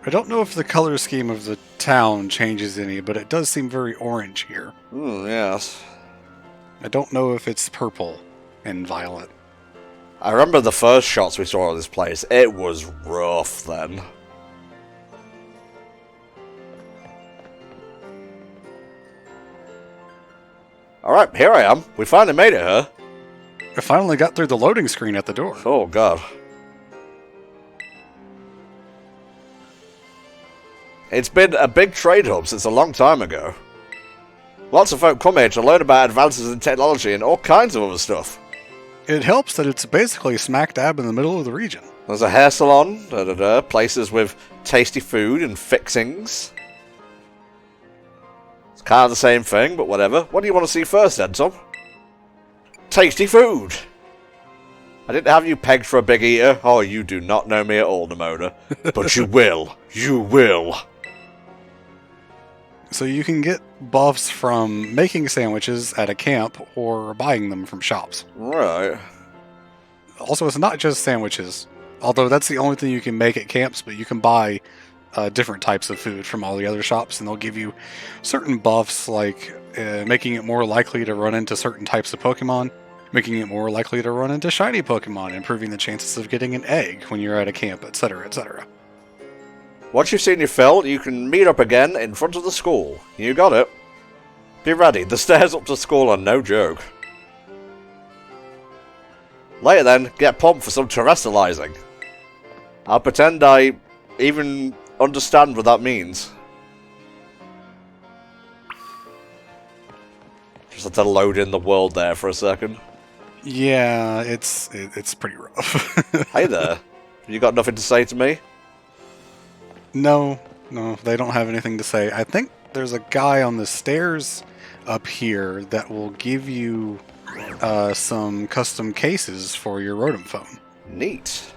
I don't know if the color scheme of the town changes any, but it does seem very orange here. Yes. I don't know if it's purple and violet. I remember the first shots we saw of this place. It was rough then. Alright, here I am. We finally made it, huh? I finally got through the loading screen at the door. Oh, God. It's been a big trade hub since a long time ago. Lots of folk come here to learn about advances in technology and all kinds of other stuff. It helps that it's basically smack dab in the middle of the region. There's a hair salon, places with tasty food and fixings. It's kind of the same thing, but whatever. What do you want to see first, then, Tom? Tasty food! I didn't have you pegged for a big eater. Oh, you do not know me at all, Nimona. But you will. You will. So you can get buffs from making sandwiches at a camp or buying them from shops. Right. Also, it's not just sandwiches, although that's the only thing you can make at camps, but you can buy different types of food from all the other shops, and they'll give you certain buffs, like making it more likely to run into certain types of Pokemon, making it more likely to run into shiny Pokemon, improving the chances of getting an egg when you're at a camp, etc., etc. Once you've seen your fill, you can meet up again in front of the school. You got it. Be ready, the stairs up to school are no joke. Later then, get pumped for some terrestrializing. I'll pretend I even understand what that means. Just had to load in the world there for a second. Yeah, it's pretty rough. Hey there. You got nothing to say to me? No, they don't have anything to say. I think there's a guy on the stairs up here that will give you some custom cases for your Rotom phone. Neat.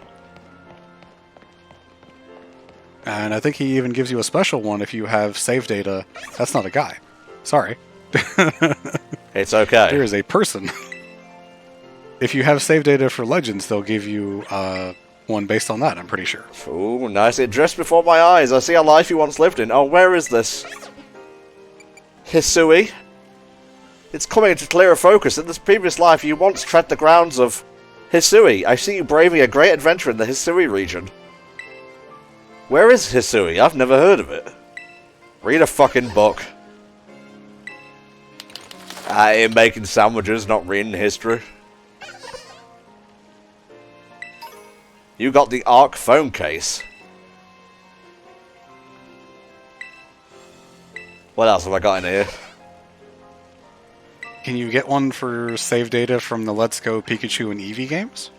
And I think he even gives you a special one if you have save data. That's not a guy. Sorry. It's okay. There is a person. If you have save data for Legends, they'll give you one based on that, I'm pretty sure. Ooh, nice. It dressed before my eyes. I see a life you once lived in. Oh, where is this? Hisui? It's coming into clearer focus. In this previous life, you once tread the grounds of Hisui. I see you braving a great adventure in the Hisui region. Where is Hisui? I've never heard of it. Read a fucking book. I am making sandwiches, not reading history. You got the ARC phone case. What else have I got in here? Can you get one for save data from the Let's Go Pikachu and Eevee games?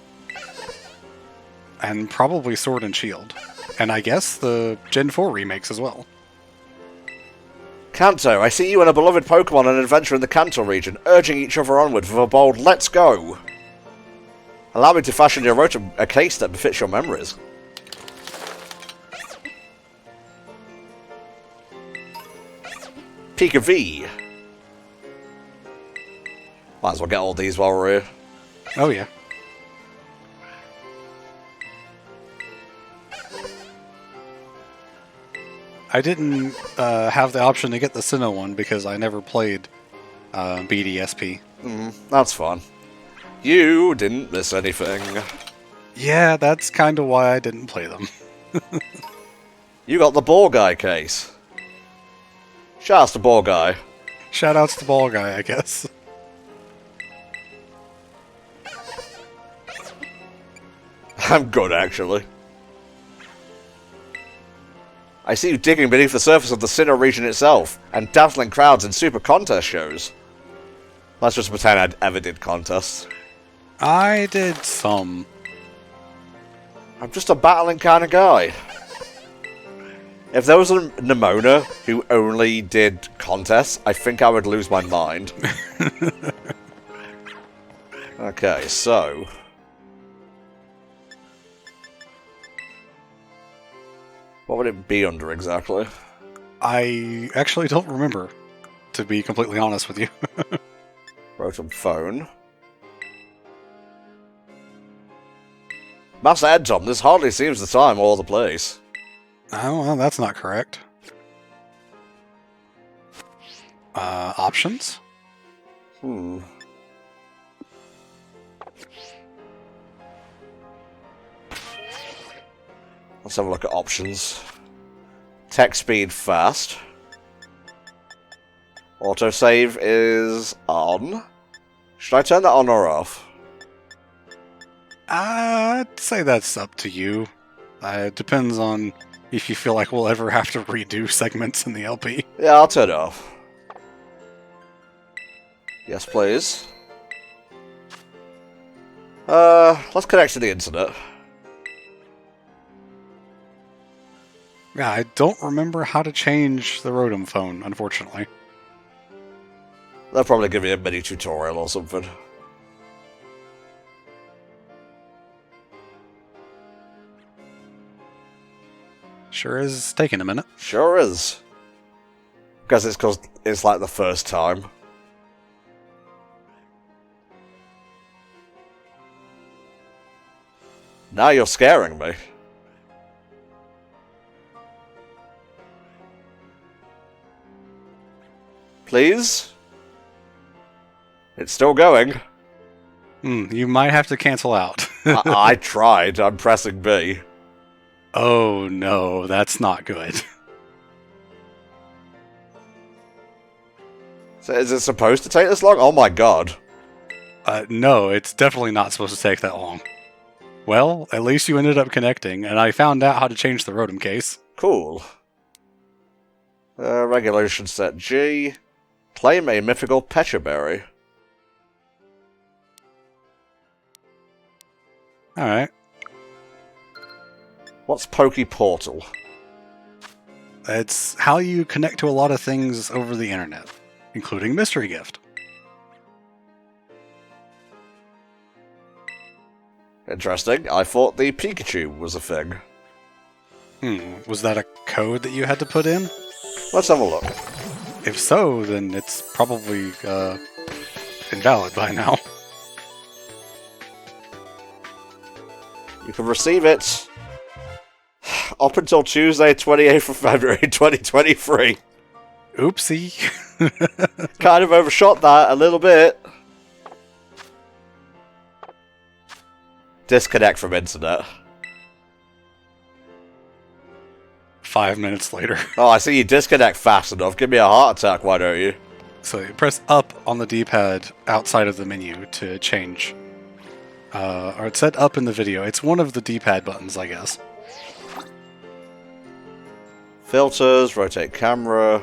And probably Sword and Shield. And I guess the Gen 4 remakes as well. Kanto, I see you and a beloved Pokemon on an adventure in the Kanto region, urging each other onward with a bold "Let's go!" Allow me to fashion your Rotom a case that befits your memories. Pika V. Might as well get all these while we're here. Oh yeah. I didn't have the option to get the Sinnoh one because I never played BDSP. That's fun. You didn't miss anything. Yeah, that's kind of why I didn't play them. You got the Ball Guy case. Shouts to Ball Guy. Shoutouts to Ball Guy, I guess. I'm good, actually. I see you digging beneath the surface of the Sinnoh region itself, and dazzling crowds in super contest shows. Let's just pretend I ever did contests. I did some. I'm just a battling kind of guy. If there was a Nimona who only did contests, I think I would lose my mind. Okay, so... what would it be under exactly? I actually don't remember, to be completely honest with you. Rotom phone. Master Edtom, this hardly seems the time or the place. Oh, well, that's not correct. Options? Let's have a look at options. Text speed fast. Autosave is on. Should I turn that on or off? I'd say that's up to you. It depends on if you feel like we'll ever have to redo segments in the LP. Yeah, I'll turn it off. Yes, please. Let's connect to the internet. Yeah, I don't remember how to change the Rotom phone, unfortunately. They'll probably give me a mini tutorial or something. Sure is taking a minute. Sure is. Because it's like the first time. Now you're scaring me. Please? It's still going. You might have to cancel out. I tried. I'm pressing B. Oh no, that's not good. So is it supposed to take this long? Oh my god. No, it's definitely not supposed to take that long. Well, at least you ended up connecting, and I found out how to change the Rotom case. Cool. Regulation set G. Claim a mythical Pechaberry. Alright. What's Poke Portal? It's how you connect to a lot of things over the internet, including Mystery Gift. Interesting. I thought the Pikachu was a thing. Was that a code that you had to put in? Let's have a look. If so, then it's probably invalid by now. You can receive it up until Tuesday, 28th of February, 2023. Oopsie. Kind of overshot that a little bit. Disconnect from internet. 5 minutes later. Oh, I see you disconnect fast enough. Give me a heart attack, why don't you? So you press up on the D-pad outside of the menu to change. Or it said up in the video. It's one of the D-pad buttons, I guess. Filters, rotate camera.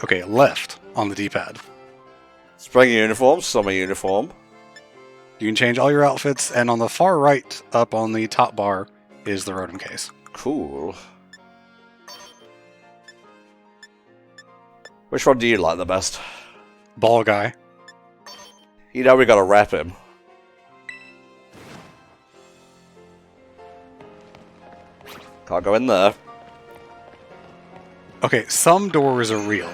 Okay, left on the D-pad. Spring uniform, summer uniform. You can change all your outfits, and on the far right, up on the top bar, is the Rotom case. Cool. Which one do you like the best? Ball guy. You know we gotta wrap him. Can't go in there. Okay, some doors are real.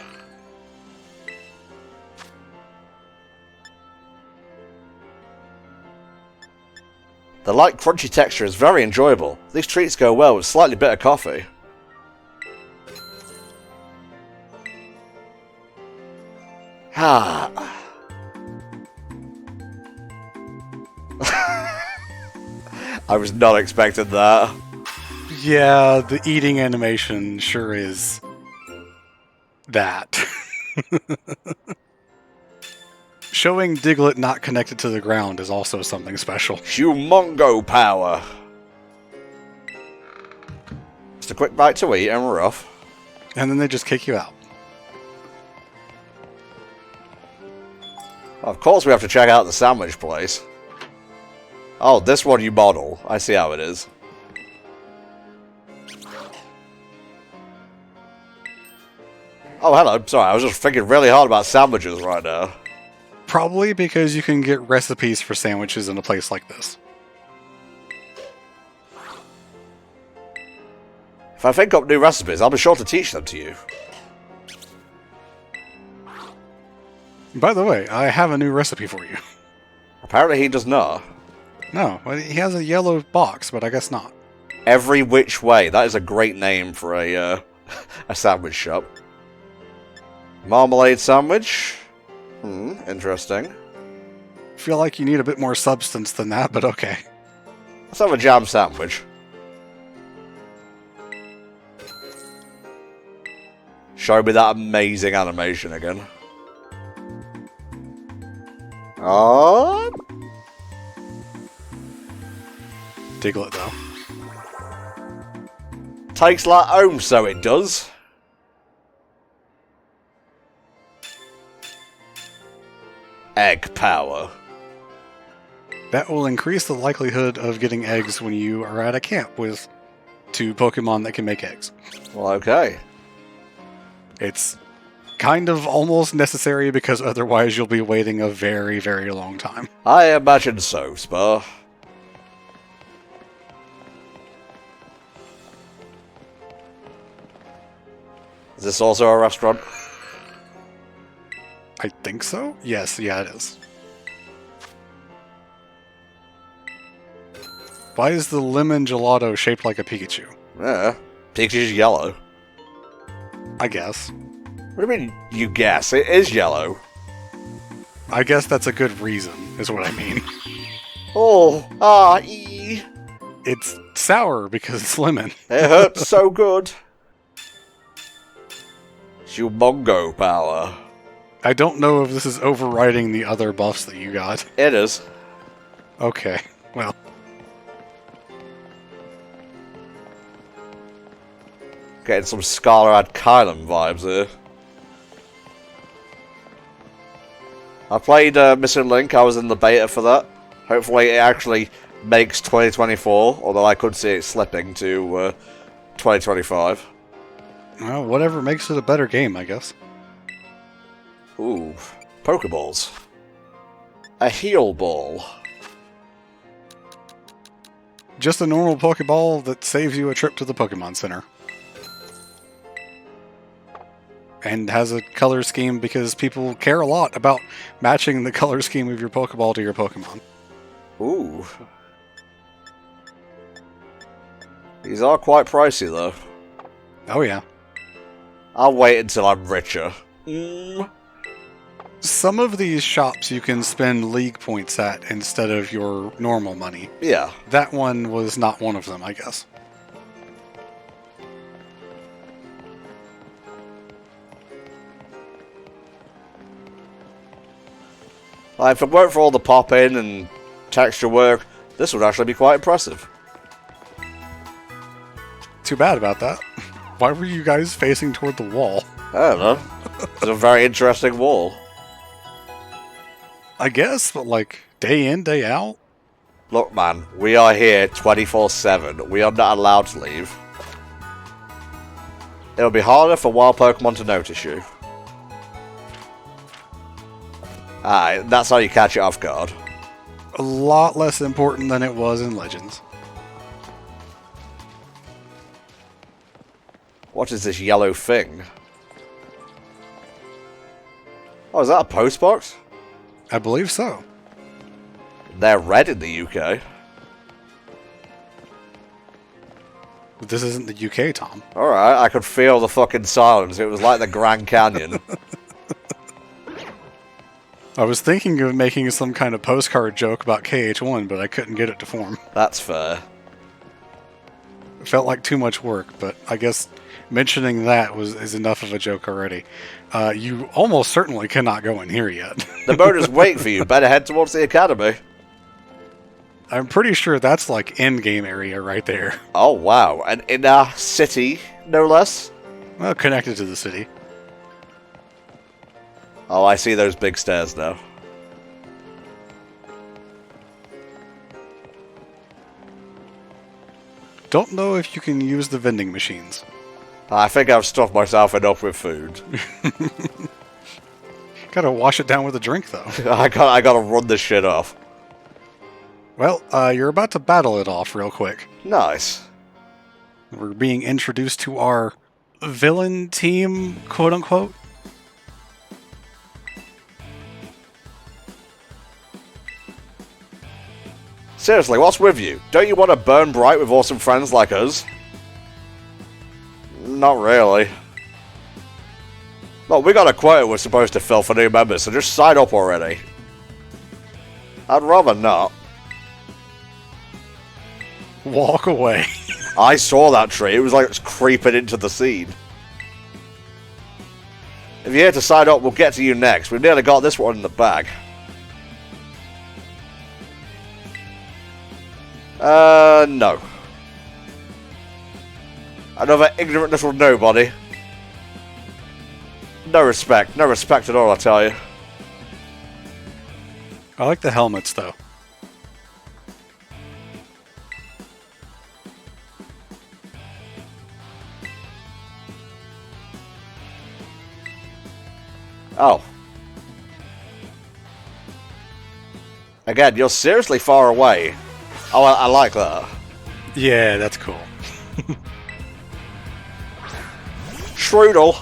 The light crunchy texture is very enjoyable. These treats go well with slightly bitter coffee. Ah. I was not expecting that. Yeah, the eating animation sure is that. Showing Diglett not connected to the ground is also something special. Humongo power. Just a quick bite to eat and we're off. And then they just kick you out. Of course we have to check out the sandwich place. Oh, this one you model. I see how it is. Oh, hello. Sorry, I was just thinking really hard about sandwiches right now. Probably because you can get recipes for sandwiches in a place like this. If I think up new recipes, I'll be sure to teach them to you. By the way, I have a new recipe for you. Apparently he does not. No, well, he has a yellow box, but I guess not. Every Which Way. That is a great name for a sandwich shop. Marmalade sandwich. Interesting. Feel like you need a bit more substance than that, but okay. Let's have a jam sandwich. Show me that amazing animation again. Oh. Diglett, though. Takes like home, so it does. Egg power. That will increase the likelihood of getting eggs when you are at a camp with 2 Pokemon that can make eggs. Well, okay. It's kind of almost necessary because otherwise you'll be waiting a very, very long time. I imagine so, Spar. Is this also a restaurant? I think so? Yes, yeah, it is. Why is the lemon gelato shaped like a Pikachu? Yeah. Pikachu's yellow. I guess. What do you mean, you guess? It is yellow. I guess that's a good reason, is what I mean. Oh, ee. It's sour because it's lemon. It hurts so good. Humongo power. I don't know if this is overriding the other buffs that you got. It is. Okay, well. Getting some Scarlet Kylum vibes here. I played Missing Link, I was in the beta for that. Hopefully it actually makes 2024, although I could see it slipping to 2025. Well, whatever makes it a better game, I guess. Ooh, Pokeballs. A heal ball. Just a normal Pokeball that saves you a trip to the Pokemon Center. And has a color scheme because people care a lot about matching the color scheme of your Pokeball to your Pokemon. Ooh. These are quite pricey, though. Oh, yeah. I'll wait until I'm richer. Some of these shops you can spend league points at instead of your normal money. Yeah. That one was not one of them, I guess. If it weren't for all the pop-in and texture work, this would actually be quite impressive. Too bad about that. Why were you guys facing toward the wall? I don't know. It's a very interesting wall. I guess, but like, day in, day out? Look, man, we are here 24/7. We are not allowed to leave. It'll be harder for wild Pokemon to notice you. Aye, that's how you catch it off guard. A lot less important than it was in Legends. What is this yellow thing? Oh, is that a postbox? I believe so. They're red in the UK. But this isn't the UK, Tom. Alright, I could feel the fucking silence. It was like the Grand Canyon. I was thinking of making some kind of postcard joke about KH1, but I couldn't get it to form. That's fair. It felt like too much work, but I guess mentioning that is enough of a joke already. You almost certainly cannot go in here yet. The boaters wait for you. Better head towards the academy. I'm pretty sure that's like in-game area right there. Oh, wow. An inner city, no less? Well, connected to the city. Oh, I see those big stairs now. Don't know if you can use the vending machines. I think I've stuffed myself enough with food. Gotta wash it down with a drink, though. I gotta run this shit off. Well, you're about to battle it off real quick. Nice. We're being introduced to our villain team, quote-unquote. Seriously, what's with you? Don't you want to burn bright with awesome friends like us? Not really. Look, we got a quota we're supposed to fill for new members, so just sign up already. I'd rather not. Walk away. I saw that tree. It was like it was creeping into the scene. If you're here to sign up, we'll get to you next. We've nearly got this one in the bag. No. Another ignorant little nobody. No respect. No respect at all, I tell you. I like the helmets, though. Oh. Again, you're seriously far away. Oh, I like that. Yeah, that's cool. Strudel.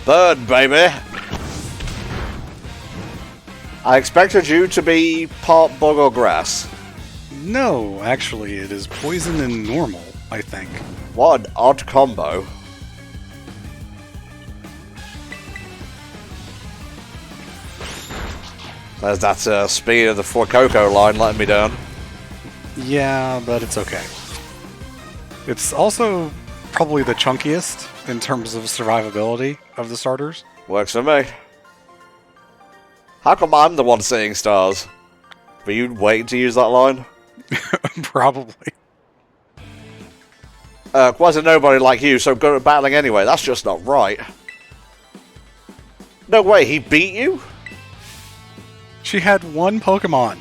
Bird, baby. I expected you to be part bug or grass. No, actually, it is poison and normal, I think. What an odd combo. There's that speed of the Fuecoco line letting me down. Yeah, but it's okay. It's also probably the chunkiest in terms of survivability of the starters. Works for me. How come I'm the one seeing stars? Were you waiting to use that line? Probably. Why is it nobody like you so good at battling anyway? That's just not right. No way, he beat you? She had one Pokemon.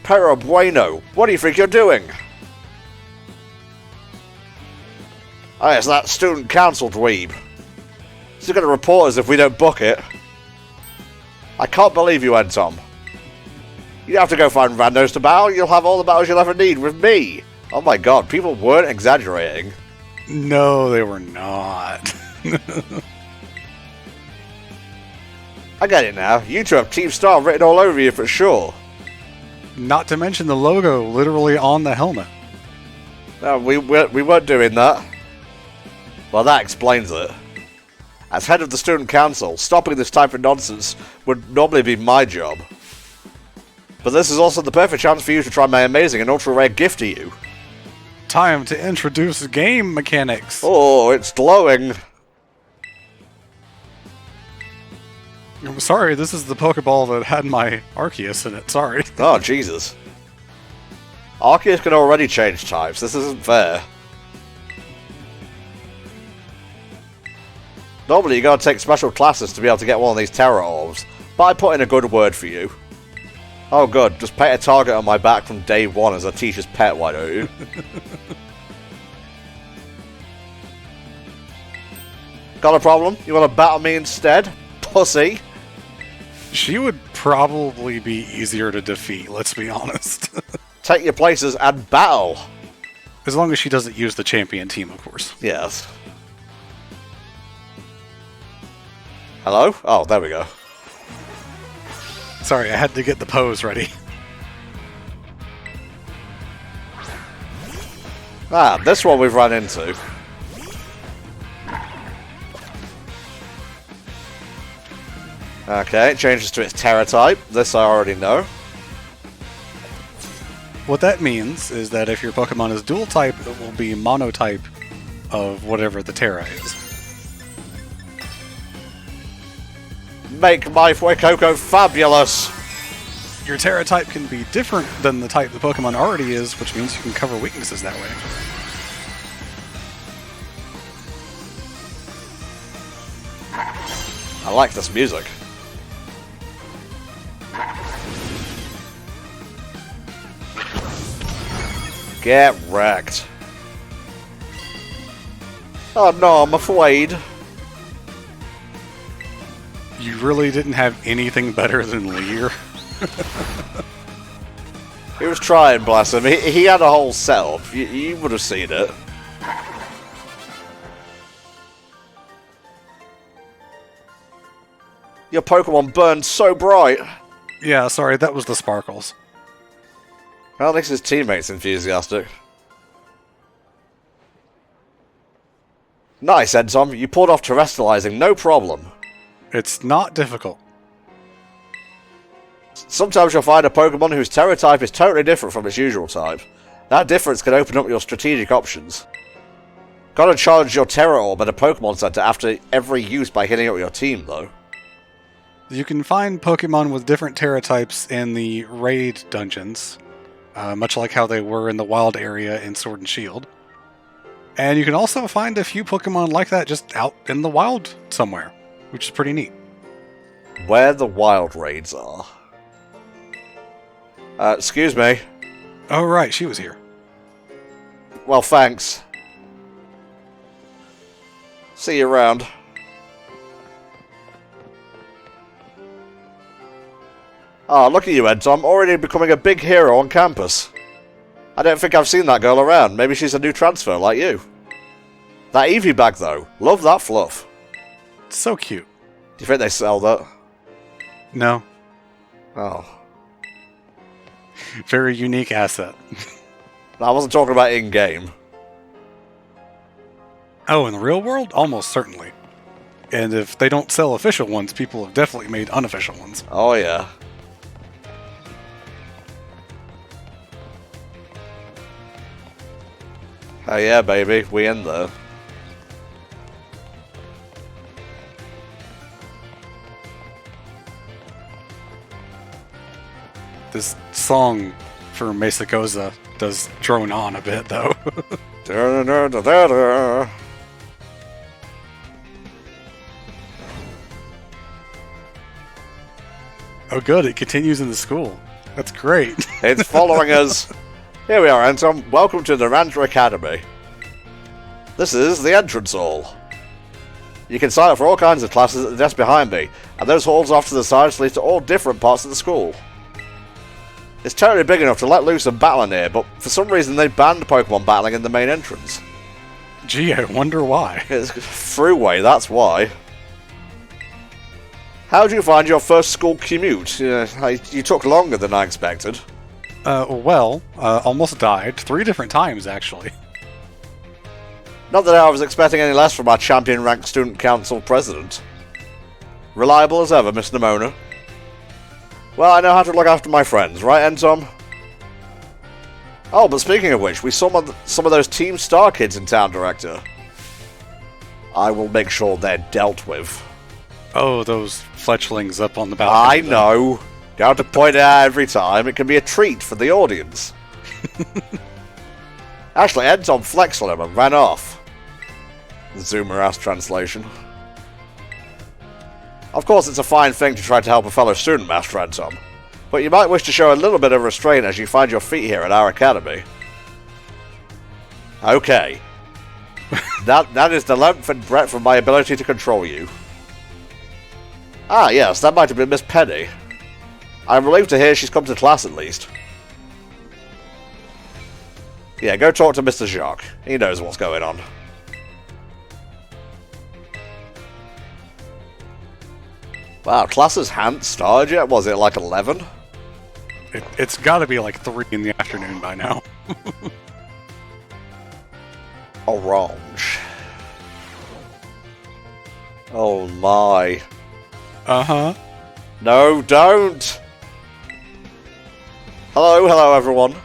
Pero bueno, what do you think you're doing? Oh, it's that student council dweeb. He's going to report us if we don't book it. I can't believe you, Tom. You have to go find randos to battle. You'll have all the battles you'll ever need with me. Oh my god, people weren't exaggerating. No, they were not. I get it now. You two have Team Star written all over you for sure. Not to mention the logo literally on the helmet. No, we weren't doing that. Well, that explains it. As head of the student council, stopping this type of nonsense would normally be my job. But this is also the perfect chance for you to try my amazing and ultra-rare gift to you. Time to introduce game mechanics. Oh, it's glowing. I'm sorry, this is the Pokeball that had my Arceus in it. Sorry. Oh, Jesus. Arceus can already change types. This isn't fair. Normally, you gotta take special classes to be able to get one of these Terror Orbs, but I put in a good word for you. Oh, good. Just paint a target on my back from day one as a teacher's pet, why don't you? Got a problem? You want to battle me instead? Pussy? She would probably be easier to defeat, let's be honest. Take your places and battle. As long as she doesn't use the champion team, of course. Yes. Hello? Oh, there we go. Sorry, I had to get the pose ready. Ah, this one we've run into. Okay, it changes to its Terra type. This I already know. What that means is that if your Pokemon is dual type, it will be monotype of whatever the Terra is. Make my Fuecoco fabulous! Your Terra type can be different than the type the Pokemon already is, which means you can cover weaknesses that way. I like this music. Get wrecked. Oh no, I'm afraid. You really didn't have anything better than Leer? He was trying, bless him. He had a whole setup. You would have seen it. Your Pokemon burned so bright. Yeah, sorry, that was the sparkles. Well, at least his teammate's enthusiastic. Nice, Entom. You pulled off terrestrializing, no problem. It's not difficult. Sometimes you'll find a Pokemon whose Terra type is totally different from its usual type. That difference can open up your strategic options. Gotta charge your Terra Orb at a Pokemon Center after every use by hitting it with your team, though. You can find Pokemon with different Terra types in the raid dungeons, much like how they were in the wild area in Sword and Shield. And you can also find a few Pokemon like that just out in the wild somewhere, which is pretty neat. Where the wild raids are. Excuse me. Oh right, she was here. Well, thanks. See you around. Ah, look at you, Entom, already becoming a big hero on campus. I don't think I've seen that girl around. Maybe she's a new transfer, like you. That Eevee bag, though. Love that fluff. It's so cute. Do you think they sell that? No. Oh. Very unique asset. I wasn't talking about in-game. Oh, in the real world? Almost certainly. And if they don't sell official ones, people have definitely made unofficial ones. Oh, yeah. Oh, yeah, baby. We in there. This song for Mesagoza does drone on a bit, though. Oh good, it continues in the school. That's great. It's following us. Here we are, Entom. Welcome to the Naranja Academy. This is the entrance hall. You can sign up for all kinds of classes at the desk behind me, and those halls off to the sides lead to all different parts of the school. It's totally big enough to let loose and battle in here, but for some reason they banned Pokemon battling in the main entrance. Gee, I wonder why. It's throughway, that's why. How did you find your first school commute? You took longer than I expected. Almost died 3 different times, actually. Not that I was expecting any less from our champion-ranked student council president. Reliable as ever, Miss Nimona. Well, I know how to look after my friends, right, Entom? Oh, but speaking of which, we saw some of those Team Star kids in town, Director. I will make sure they're dealt with. Oh, those fletchlings up on the balcony. I know. You have to point it out every time. It can be a treat for the audience. Actually, Entom flexed on him and ran off. Zoomer-ass translation. Of course, it's a fine thing to try to help a fellow student, Master Entom, but you might wish to show a little bit of restraint as you find your feet here at our academy. Okay. that is the length and breadth of my ability to control you. Ah, yes, that might have been Miss Penny. I'm relieved to hear she's come to class at least. Yeah, go talk to Mr. Jacques. He knows what's going on. Wow, classes hadn't started yet? Was it like 11? It's gotta be like 3 in the afternoon by now. Orange. Oh my. Uh-huh. No, don't! Hello everyone.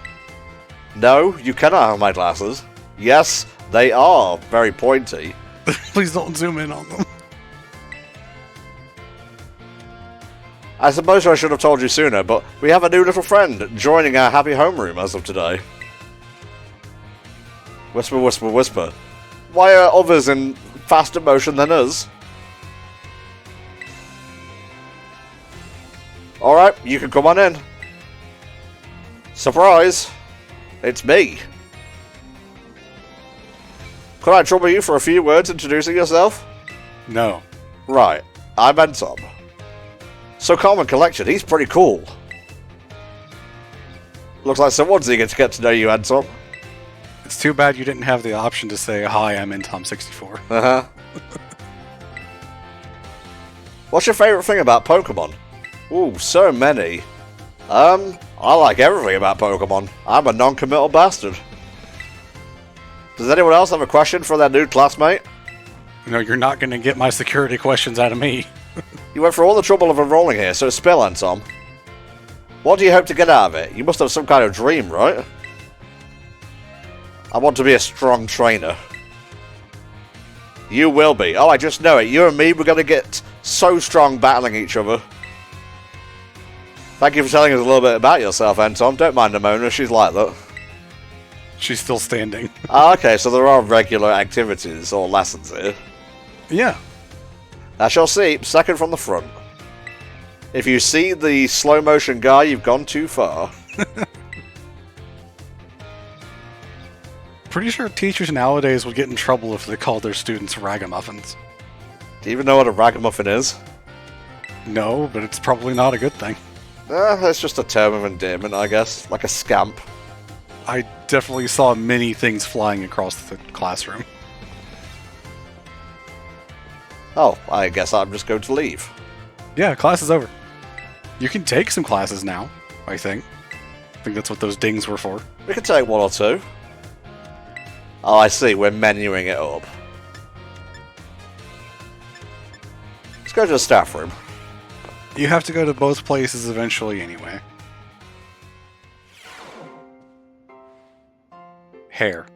No, you cannot have my glasses. Yes, they are very pointy. Please don't zoom in on them. I suppose I should have told you sooner, but we have a new little friend joining our happy homeroom as of today. Whisper, whisper, whisper. Why are others in faster motion than us? Alright, you can come on in. Surprise! It's me. Could I trouble you for a few words introducing yourself? No. Right, I'm Entom. So Common Collection, he's pretty cool. Looks like someone's eager to get to know you, Entom. It's too bad you didn't have the option to say, hi, I'm Tom64. Uh-huh. What's your favourite thing about Pokemon? Ooh, so many. I like everything about Pokemon. I'm a non-committal bastard. Does anyone else have a question for their new classmate? No, you're not going to get my security questions out of me. You went through all the trouble of enrolling here, so spill on, Tom. What do you hope to get out of it? You must have some kind of dream, right? I want to be a strong trainer. You will be. Oh, I just know it. You and me, we're going to get so strong battling each other. Thank you for telling us a little bit about yourself, Tom. Don't mind Nimona, she's like that. She's still standing. Ah, okay, so there are regular activities or lessons here. Yeah. I shall see. Second from the front. If you see the slow motion guy, you've gone too far. Pretty sure teachers nowadays would get in trouble if they called their students ragamuffins. Do you even know what a ragamuffin is? No, but it's probably not a good thing. It's just a term of endearment, I guess. Like a scamp. I definitely saw many things flying across the classroom. Oh, I guess I'm just going to leave. Yeah, class is over. You can take some classes now, I think. I think that's what those dings were for. We can take one or two. Oh, I see. We're menuing it up. Let's go to the staff room. You have to go to both places eventually anyway. Hair.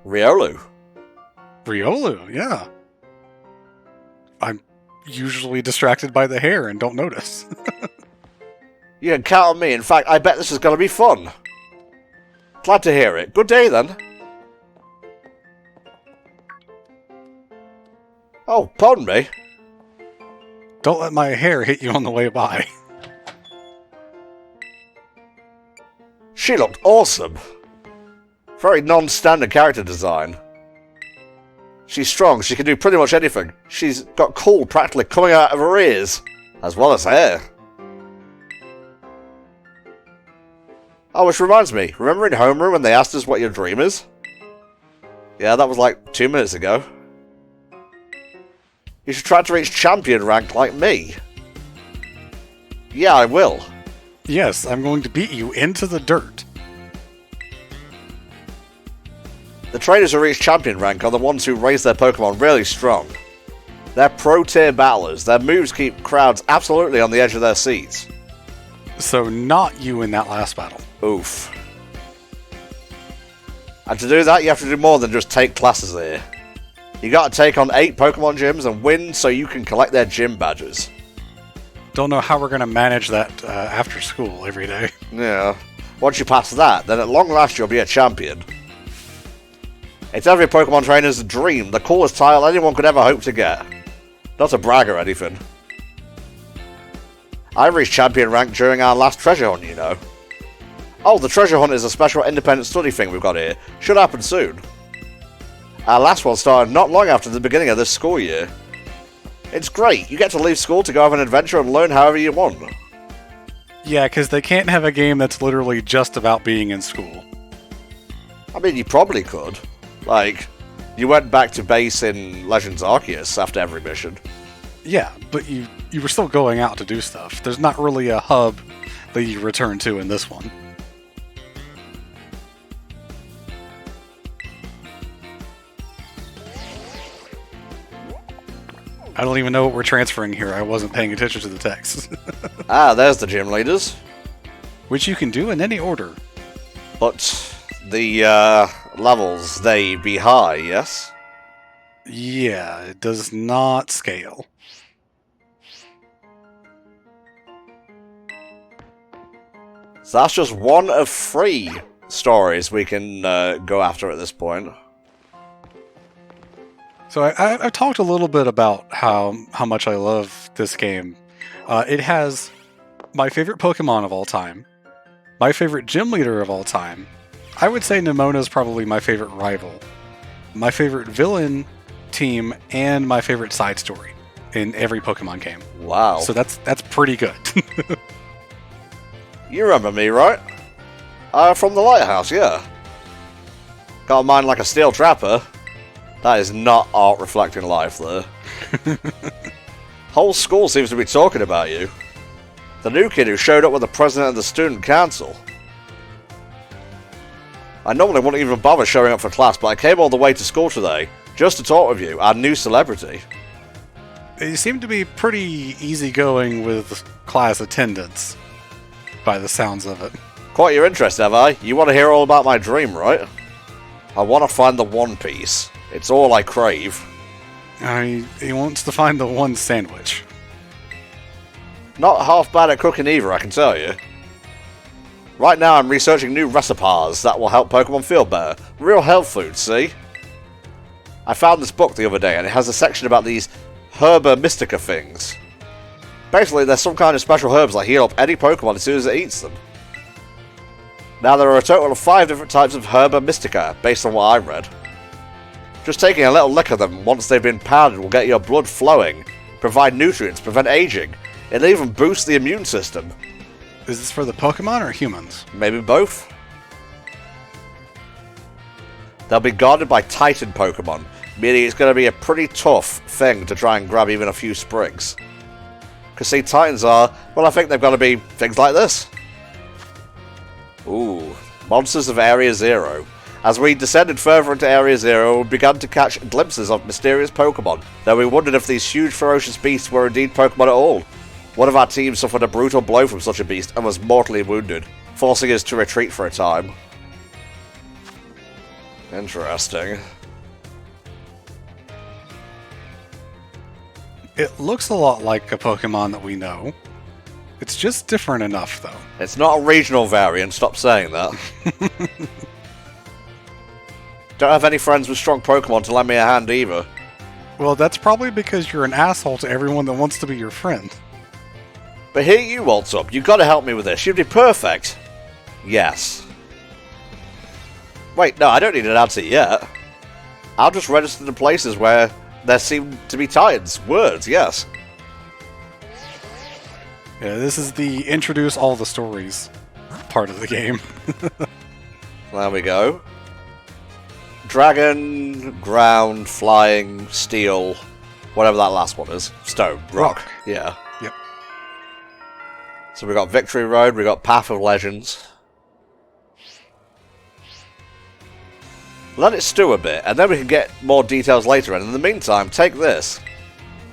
Riolu. Riolu, yeah. I'm usually distracted by the hair and don't notice. You can count on me. In fact, I bet this is going to be fun. Glad to hear it. Good day, then. Oh, pardon me. Don't let my hair hit you on the way by. She looked awesome. Very non-standard character design. She's strong. She can do pretty much anything. She's got cool practically coming out of her ears, as well as hair. Oh, which reminds me. Remember in homeroom when they asked us what your dream is? Yeah, that was like 2 minutes ago. You should try to reach champion rank like me. Yeah, I will. Yes, I'm going to beat you into the dirt. The trainers who reach champion rank are the ones who raise their Pokemon really strong. They're pro-tier battlers. Their moves keep crowds absolutely on the edge of their seats. So not you in that last battle. Oof. And to do that, you have to do more than just take classes here. You gotta take on 8 Pokemon gyms and win so you can collect their gym badges. Don't know how we're going to manage that after school every day. Yeah. Once you pass that, then at long last you'll be a champion. It's every Pokemon trainer's dream, the coolest title anyone could ever hope to get. Not to brag or anything. I reached champion rank during our last treasure hunt, you know. Oh, the treasure hunt is a special independent study thing we've got here. Should happen soon. Our last one started not long after the beginning of this school year. It's great. You get to leave school to go have an adventure and learn however you want. Yeah, because they can't have a game that's literally just about being in school. I mean, you probably could. Like, you went back to base in Legends Arceus after every mission. Yeah, but you were still going out to do stuff. There's not really a hub that you return to in this one. I don't even know what we're transferring here. I wasn't paying attention to the text. Ah, there's the gym leaders. Which you can do in any order. But the levels, they be high, yes? Yeah, it does not scale. So that's just one of 3 stories we can go after at this point. So I've talked a little bit about how much I love this game. It has my favorite Pokemon of all time, my favorite gym leader of all time. I would say Nimona is probably my favorite rival, my favorite villain team, and my favorite side story in every Pokemon game. Wow. So that's pretty good. You remember me, right? From the lighthouse, yeah. Got a mind like a steel trapper. That is not art reflecting life there. Whole school seems to be talking about you. The new kid who showed up with the president of the student council. I normally wouldn't even bother showing up for class, but I came all the way to school today just to talk with you, our new celebrity. You seem to be pretty easygoing with class attendance, by the sounds of it. Caught your interest, have I? You want to hear all about my dream, right? I want to find the One Piece. It's all I crave. He wants to find the one sandwich. Not half bad at cooking either, I can tell you. Right now I'm researching new recipes that will help Pokemon feel better. Real health food, see? I found this book the other day and it has a section about these Herba Mystica things. Basically, there's some kind of special herbs that heal up any Pokemon as soon as it eats them. Now there are a total of 5 different types of Herba Mystica, based on what I read. Just taking a little lick of them once they've been pounded will get your blood flowing, provide nutrients, prevent aging. It'll even boost the immune system. Is this for the Pokemon or humans? Maybe both? They'll be guarded by Titan Pokemon, meaning it's going to be a pretty tough thing to try and grab even a few sprigs. Because see, Titans are, well, I think they've got to be things like this. Ooh, monsters of Area Zero. As we descended further into Area Zero, we began to catch glimpses of mysterious Pokemon, though we wondered if these huge ferocious beasts were indeed Pokemon at all. One of our team suffered a brutal blow from such a beast and was mortally wounded, forcing us to retreat for a time. Interesting. It looks a lot like a Pokemon that we know. It's just different enough, though. It's not a regional variant, stop saying that. Don't have any friends with strong Pokemon to lend me a hand either. Well, that's probably because you're an asshole to everyone that wants to be your friend. But here you waltz up, you've got to help me with this, you'd be perfect. Yes. Wait, no, I don't need an answer yet. I'll just register the places where there seem to be Titans. Words, yes. Yeah, this is the introduce all the stories part of the game. There we go. Dragon, ground, flying, steel, whatever that last one is. Stone, rock. Yeah. Yep. So we got Victory Road, we got Path of Legends. Let it stew a bit, and then we can get more details later. And in the meantime, take this.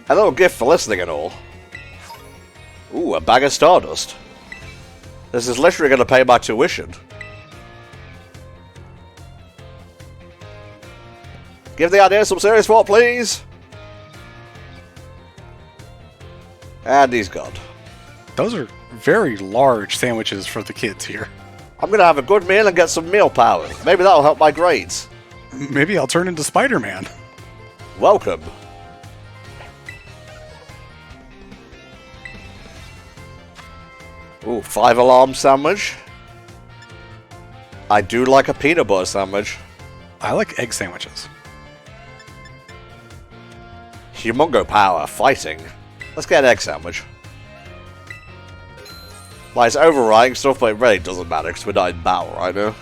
A little gift for listening and all. Ooh, a bag of Stardust. This is literally going to pay my tuition. Give the idea some serious thought, please. And he's gone. Those are very large sandwiches for the kids here. I'm going to have a good meal and get some meal power. Maybe that'll help my grades. Maybe I'll turn into Spider-Man. Welcome. Ooh, 5-alarm sandwich. I do like a peanut butter sandwich. I like egg sandwiches. Humongo power, fighting. Let's get an egg sandwich. Like, it's overriding stuff, but it really doesn't matter because we're not in battle right now.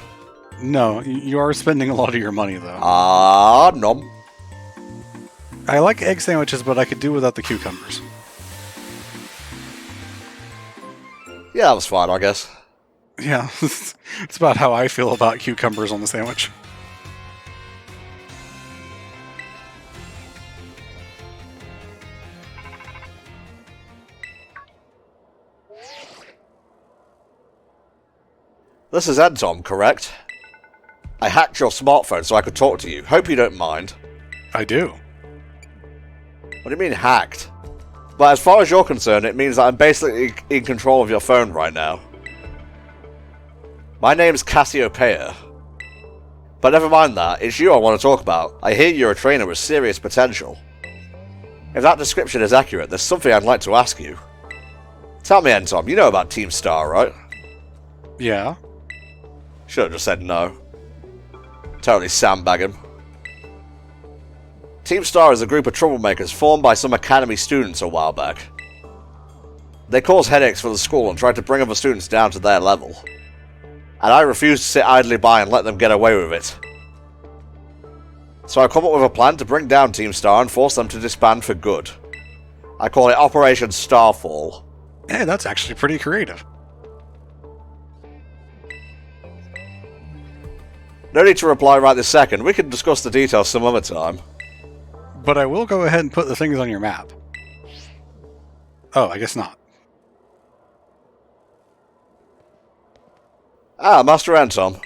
No, you are spending a lot of your money, though. Ah, nom. I like egg sandwiches, but I could do without the cucumbers. Yeah, that was fine, I guess. Yeah, it's about how I feel about cucumbers on the sandwich. This is Entom, correct? I hacked your smartphone so I could talk to you. Hope you don't mind. I do. What do you mean, hacked? But as far as you're concerned, it means that I'm basically in control of your phone right now. My name's Cassiopeia. But never mind that, it's you I want to talk about. I hear you're a trainer with serious potential. If that description is accurate, there's something I'd like to ask you. Tell me, Entom, you know about Team Star, right? Yeah. Should have just said no. Totally sandbag him. Team Star is a group of troublemakers formed by some academy students a while back. They cause headaches for the school and try to bring other students down to their level. And I refuse to sit idly by and let them get away with it. So I've come up with a plan to bring down Team Star and force them to disband for good. I call it Operation Starfall. Hey, that's actually pretty creative. No need to reply right this second. We can discuss the details some other time. But I will go ahead and put the things on your map. Oh, I guess not. Ah, Master Anton.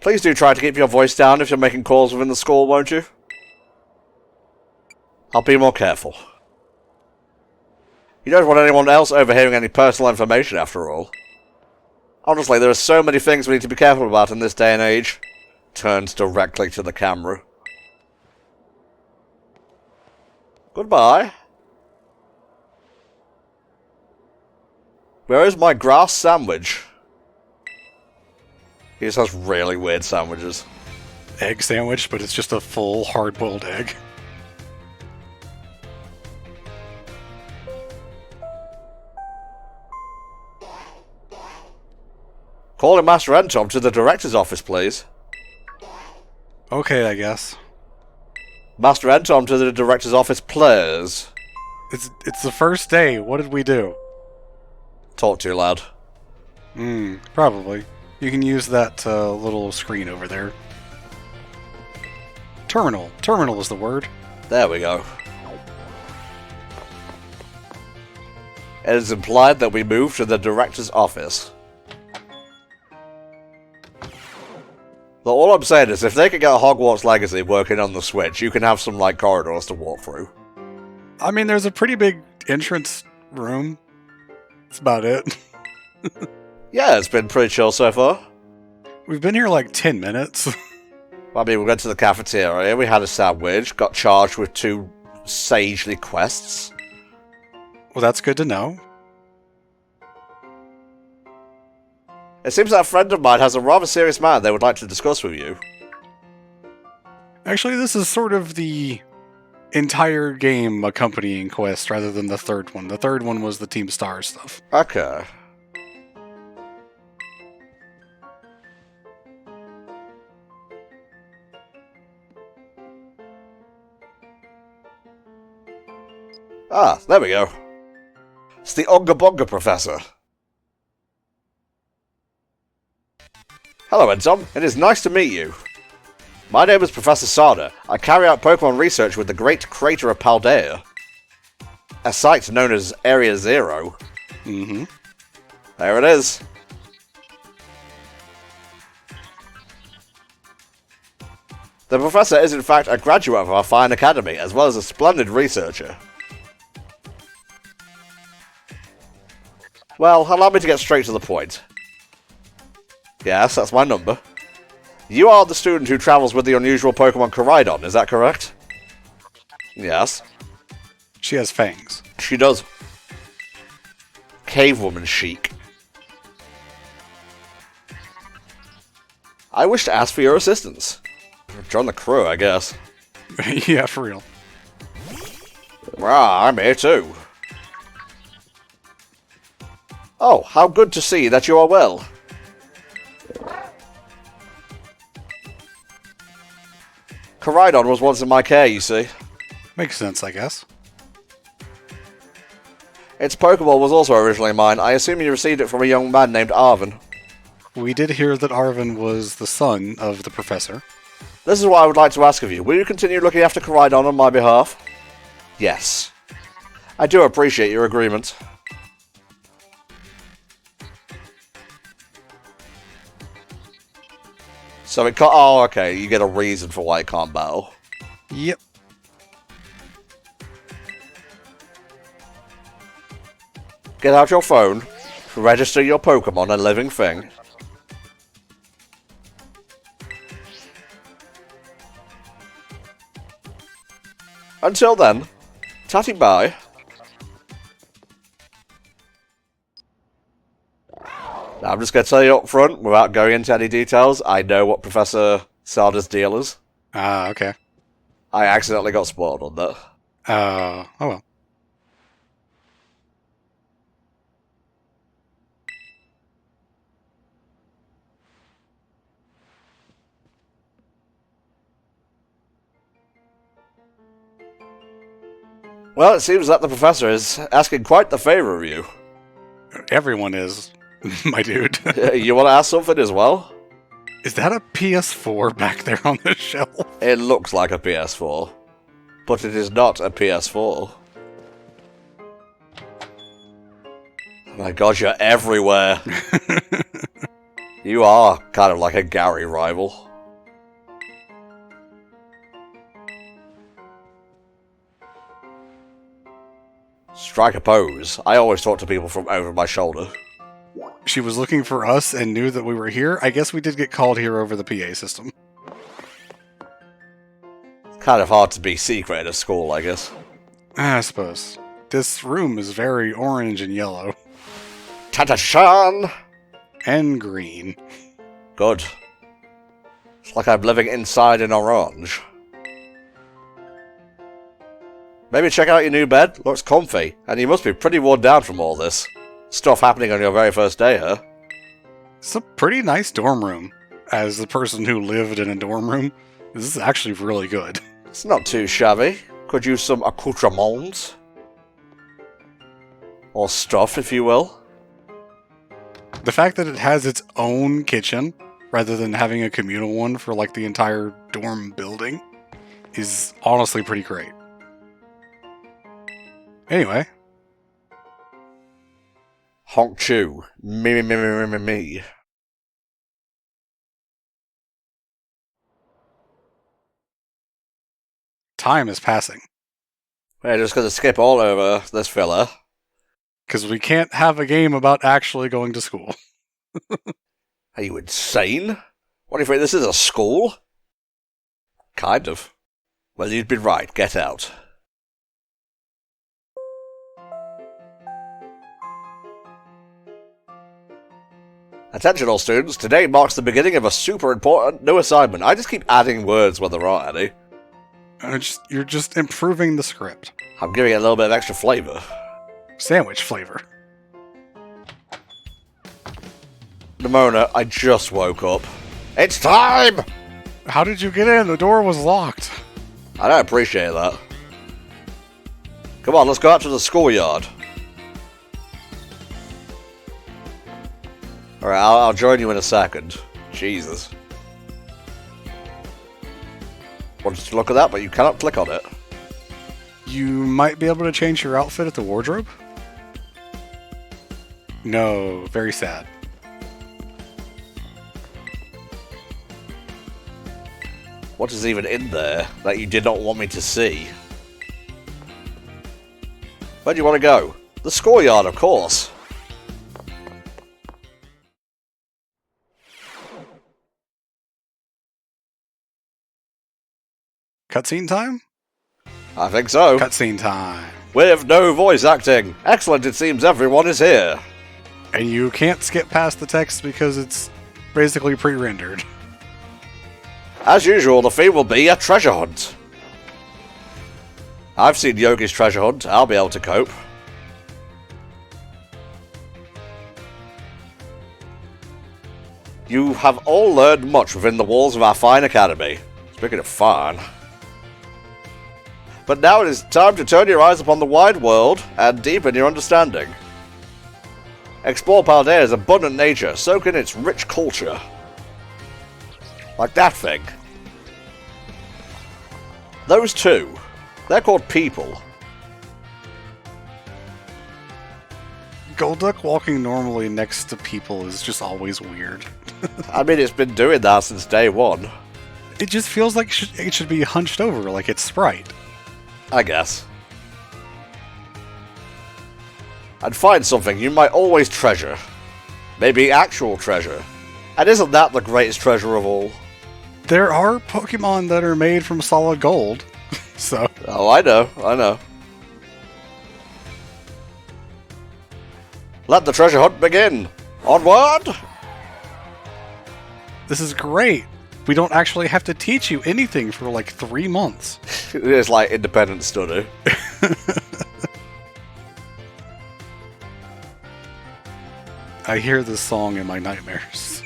Please do try to keep your voice down if you're making calls within the school, won't you? I'll be more careful. You don't want anyone else overhearing any personal information, after all. Honestly, there are so many things we need to be careful about in this day and age. Turns directly to the camera. Goodbye. Where is my grass sandwich? He just has really weird sandwiches. Egg sandwich, but it's just a full hard-boiled egg. Calling Master Anton to the director's office, please. Okay, I guess. Master Anton to the director's office, please. It's the first day. What did we do? Talk too loud. Probably. You can use that little screen over there. Terminal. Terminal is the word. There we go. It is implied that we move to the director's office. But all I'm saying is, if they can get a Hogwarts Legacy working on the Switch, you can have some, like, corridors to walk through. I mean, there's a pretty big entrance room. That's about it. Yeah, it's been pretty chill so far. We've been here like 10 minutes. I mean, we went to the cafeteria, we had a sandwich, got charged with 2 sagely quests. Well, that's good to know. It seems that a friend of mine has a rather serious matter they would like to discuss with you. Actually, this is sort of the entire game accompanying quest rather than the third one. The third one was the Team Star stuff. Okay. Ah, there we go. It's the Unga Bunga Professor. Hello, Ensom. It is nice to meet you. My name is Professor Sada. I carry out Pokémon research with the Great Crater of Paldea, a site known as Area Zero. Mm-hmm. There it is. The Professor is in fact a graduate of our fine academy, as well as a splendid researcher. Well, allow me to get straight to the point. Yes, that's my number. You are the student who travels with the unusual Pokemon Koraidon, is that correct? Yes. She has fangs. She does. Cave woman chic. I wish to ask for your assistance. Join the crew, I guess. Yeah, for real. Ah, I'm here too. Oh, how good to see that you are well. Koraidon was once in my care, you see. Makes sense, I guess. Its Pokeball was also originally mine. I assume you received it from a young man named Arvin. We did hear that Arvin was the son of the professor. This is what I would like to ask of you. Will you continue looking after Koraidon on my behalf? Yes. I do appreciate your agreement. So it can't... Oh, okay. You get a reason for why it can't battle. Yep. Get out your phone. Register your Pokemon a living thing. Until then, tatty bye. Now, I'm just going to tell you up front, without going into any details, I know what Professor Sada's deal is. Ah, okay. I accidentally got spoiled on that. Oh well. Well, it seems that the professor is asking quite the favor of you. Everyone is, my dude. You want to ask something as well? Is that a PS4 back there on the shelf? It looks like a PS4, but it is not a PS4. Oh my god, you're everywhere. You are kind of like a Gary rival. Strike a pose. I always talk to people from over my shoulder. She was looking for us and knew that we were here. I guess we did get called here over the PA system. Kind of hard to be secret at a school, I guess. I suppose. This room is very orange and yellow. Ta-ta-shan! And green. Good. It's like I'm living inside an orange. Maybe check out your new bed. Looks comfy. And you must be pretty worn down from all this stuff happening on your very first day, huh? It's a pretty nice dorm room. As the person who lived in a dorm room, this is actually really good. It's not too shabby. Could use some accoutrements. Or stuff, if you will. The fact that it has its own kitchen, rather than having a communal one for like the entire dorm building, is honestly pretty great. Anyway. Honk chew. Me. Time is passing. We're just going to skip all over this filler. Because we can't have a game about actually going to school. Are you insane? What do you think, this is a school? Kind of. Well, you'd be right. Get out. Attention all students, today marks the beginning of a super important new assignment. I just keep adding words when there aren't any. You're just improving the script. I'm giving it a little bit of extra flavour. Sandwich flavor. Nimona, I just woke up. It's time! How did you get in? The door was locked. I don't appreciate that. Come on, let's go out to the schoolyard. Alright, I'll join you in a second. Jesus. Wanted to look at that, but you cannot click on it. You might be able to change your outfit at the wardrobe? No, very sad. What is even in there that you did not want me to see? Where do you want to go? The schoolyard, of course. Cutscene time? I think so. Cutscene time. With no voice acting. Excellent, it seems everyone is here. And you can't skip past the text because it's basically pre-rendered. As usual, the theme will be a treasure hunt. I've seen Yogi's treasure hunt. I'll be able to cope. You have all learned much within the walls of our fine academy. Speaking of fine. But now it is time to turn your eyes upon the wide world and deepen your understanding. Explore Paldea's abundant nature, soak in its rich culture. Like that thing. Those two. They're called people. Golduck walking normally next to people is just always weird. I mean, it's been doing that since day one. It just feels like it should be hunched over like it's Sprite. I guess. And find something you might always treasure. Maybe actual treasure. And isn't that the greatest treasure of all? There are Pokemon that are made from solid gold, so... Oh, I know. Let the treasure hunt begin! Onward! This is great! We don't actually have to teach you anything for like 3 months. It is like independent study. I hear this song in my nightmares.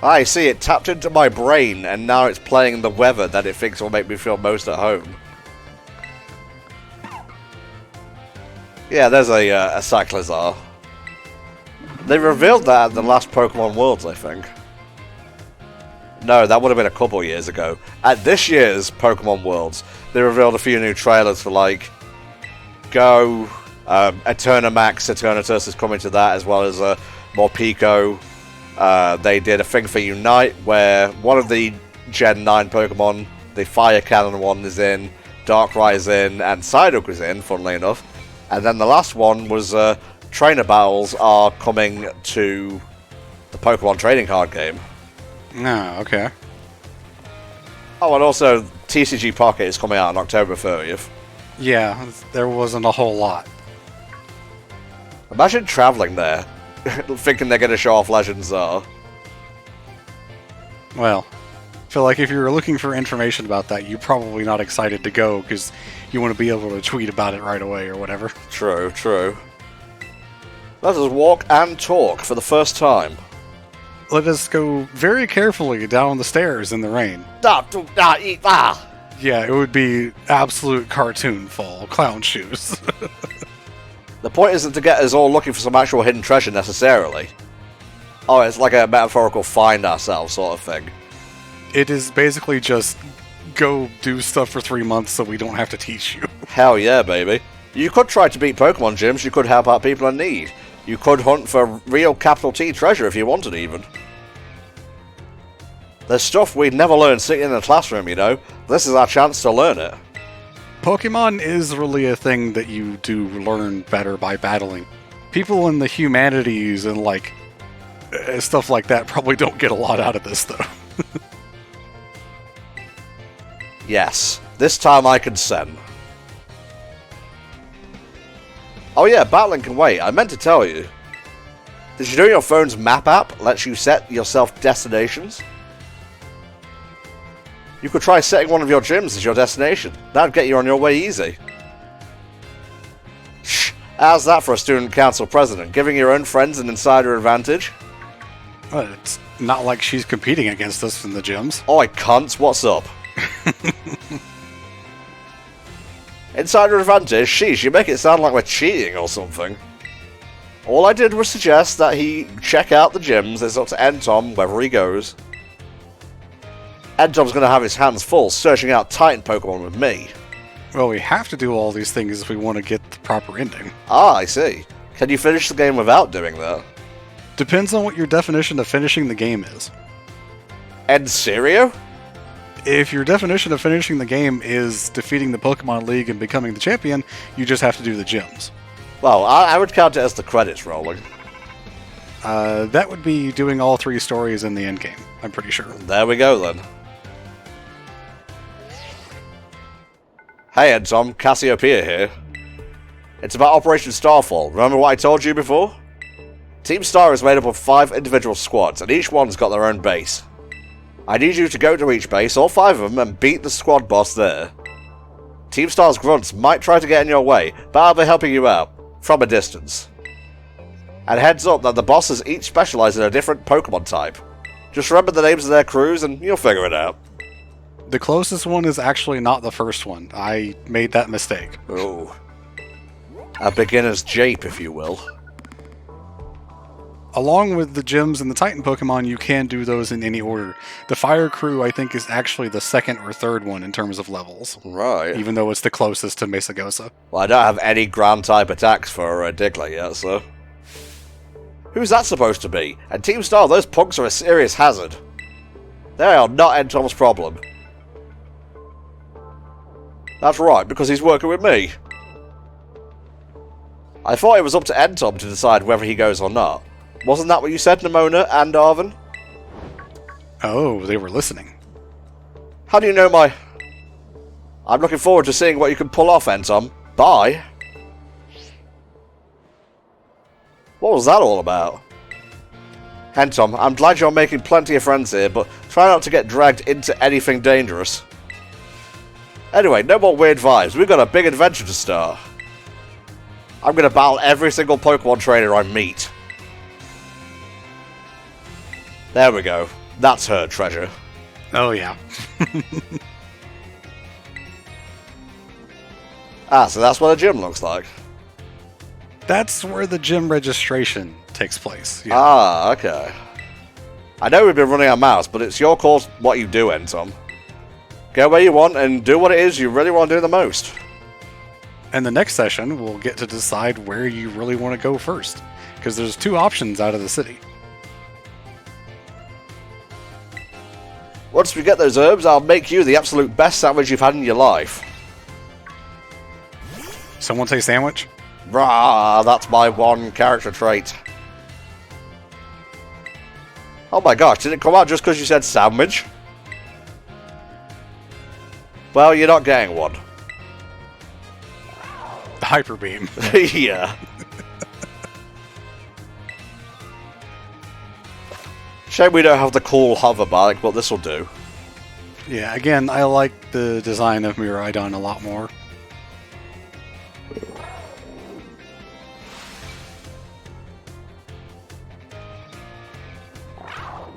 I see, it tapped into my brain, and now it's playing the weather that it thinks will make me feel most at home. Yeah, there's a Cyclizar. They revealed that at the last Pokemon Worlds, I think. No, that would have been a couple years ago. At this year's Pokemon Worlds, they revealed a few new trailers for, like, Go, Eternamax, Eternatus is coming to that, as well as Morpeko. They did a thing for Unite, where one of the Gen 9 Pokemon, the Fire Cannon one, is in, Darkrai is in, and Psyduck is in, funnily enough. And then the last one was Trainer Battles are coming to the Pokemon trading card game. No, okay. Oh, and also TCG Pocket is coming out on October 30th. Yeah, there wasn't a whole lot. Imagine travelling there, thinking they're going to show off Legends are. Well, I feel like if you were looking for information about that, you're probably not excited to go because you want to be able to tweet about it right away or whatever. True, true. Let us walk and talk for the first time. Let us go very carefully down the stairs in the rain. Yeah, it would be absolute cartoon fall, clown shoes. The point isn't to get us all looking for some actual hidden treasure necessarily. Oh, it's like a metaphorical find ourselves sort of thing. It is basically just go do stuff for 3 months so we don't have to teach you. Hell yeah, baby. You could try to beat Pokemon gyms, you could help out people in need. You could hunt for real capital T treasure if you wanted even. There's stuff we'd never learn sitting in a classroom, you know. This is our chance to learn it. Pokemon is really a thing that you do learn better by battling. People in the humanities and, like, stuff like that probably don't get a lot out of this, though. Yes, this time I consent. Oh yeah, battling can wait. I meant to tell you. Did you know your phone's map app lets you set yourself destinations? You could try setting one of your gyms as your destination. That'd get you on your way easy. Shh, how's that for a student council president? Giving your own friends an insider advantage? It's not like she's competing against us in the gyms. Oi, cunts, what's up? Insider advantage? Sheesh, you make it sound like we're cheating or something. All I did was suggest that he check out the gyms. It's up to Entom wherever he goes. Entom's going to have his hands full searching out Titan Pokemon with me. Well, we have to do all these things if we want to get the proper ending. Ah, I see. Can you finish the game without doing that? Depends on what your definition of finishing the game is. En serio? If your definition of finishing the game is defeating the Pokemon League and becoming the champion, you just have to do the gyms. Well, I would count it as the credits rolling. That would be doing all 3 stories in the endgame, I'm pretty sure. There we go then. Hey Entom, Cassiopeia here. It's about Operation Starfall. Remember what I told you before? Team Star is made up of 5 individual squads, and each one's got their own base. I need you to go to each base, all 5 of them, and beat the squad boss there. Team Star's grunts might try to get in your way, but I'll be helping you out, from a distance. And heads up that the bosses each specialise in a different Pokemon type. Just remember the names of their crews and you'll figure it out. The closest one is actually not the first one. I made that mistake. Ooh. A beginner's jape, if you will. Along with the gyms and the Titan Pokemon, you can do those in any order. The Fire Crew, I think, is actually the 2nd or 3rd one in terms of levels. Right. Even though it's the closest to Mesagosa. Well, I don't have any ground-type attacks for Diglett yet, so... Who's that supposed to be? And Team Star, those punks are a serious hazard. They are not Entom's problem. That's right, because he's working with me. I thought it was up to Entom to decide whether he goes or not. Wasn't that what you said, Nimona and Arvin? Oh, they were listening. How do you know my... I'm looking forward to seeing what you can pull off, Entom. Bye. What was that all about? Entom, I'm glad you're making plenty of friends here, but try not to get dragged into anything dangerous. Anyway, no more weird vibes. We've got a big adventure to start. I'm going to battle every single Pokemon trainer I meet. There we go. That's her treasure. Oh, yeah. Ah, so that's what a gym looks like. That's where the gym registration takes place. Yeah. Ah, okay. I know we've been running our mouths, but it's your call what you do, Entom. Go where you want and do what it is you really want to do the most. And the next session, we'll get to decide where you really want to go first. Because there's 2 options out of the city. Once we get those herbs, I'll make you the absolute best sandwich you've had in your life. Someone say sandwich? Rah, that's my one character trait. Oh my gosh, did it come out just because you said sandwich? Well, you're not getting one. Hyper beam. Yeah. Shame we don't have the cool hover bike, but this'll do. Yeah, again, I like the design of Miraidon a lot more.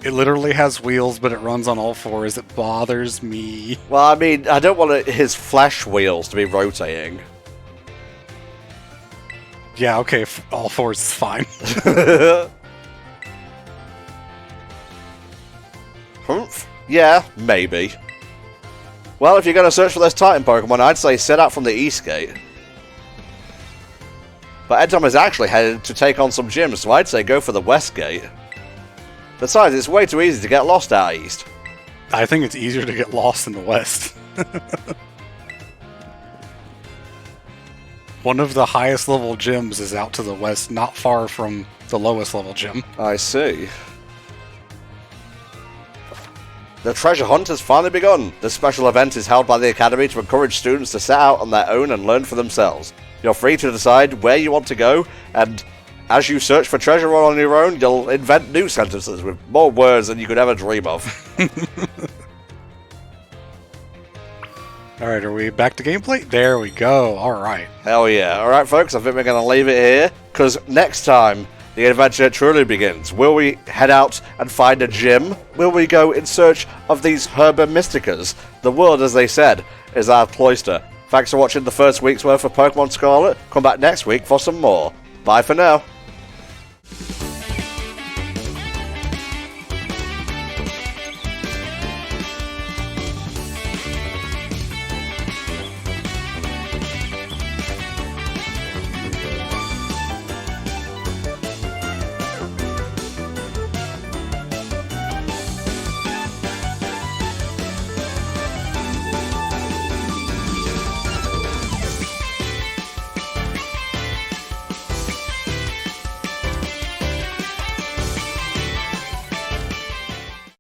It literally has wheels, but it runs on all 4s. It bothers me. Well, I mean, I don't want his flesh wheels to be rotating. Yeah, okay, all 4s is fine. Humph? Yeah, maybe. Well, if you're going to search for those Titan Pokemon, I'd say set out from the East Gate. But Entom is actually headed to take on some gyms, so I'd say go for the West Gate. Besides, it's way too easy to get lost out east. I think it's easier to get lost in the West. One of the highest level gyms is out to the west, not far from the lowest level gym. I see. The treasure hunt has finally begun. This special event is held by the Academy to encourage students to set out on their own and learn for themselves. You're free to decide where you want to go, and as you search for treasure on your own, you'll invent new sentences with more words than you could ever dream of. Alright, are we back to gameplay? There we go. Alright. Hell yeah. Alright, folks, I think we're going to leave it here, because next time the adventure truly begins. Will we head out and find a gym? Will we go in search of these Herba Mysticas? The world, as they said, is our cloister. Thanks for watching the first week's worth of Pokemon Scarlet. Come back next week for some more. Bye for now.